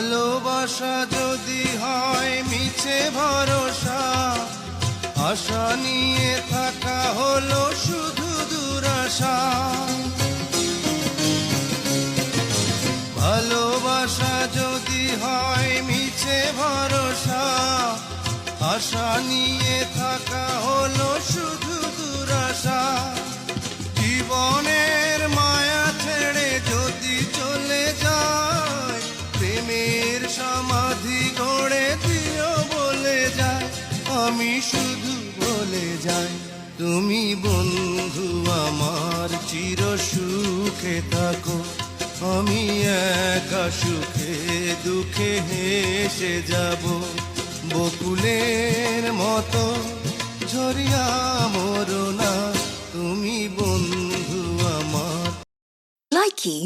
ভালোবাসা যদি হয় মিছে ভরসা, আশা নিয়ে থাকা হলো শুধু দুরাশা। ভালোবাসা যদি হয় মিছে ভরসা, আশা নিয়ে থাকা হলো শুধু দুরাশা। জীবনের মায়া ছেড়ে যদি চলে যায়, প্রেমের সমাধি গড়ে দিও বলে যায়। আমি শুধু বলে যাই, তুমি বন্ধু আমার চির সুখে থাকো। আমি একা সুখে দুঃখে হেসে যাব, বকুলের মতো ঝরিয়া মরো না, তুমি বন্ধু আমার। Likey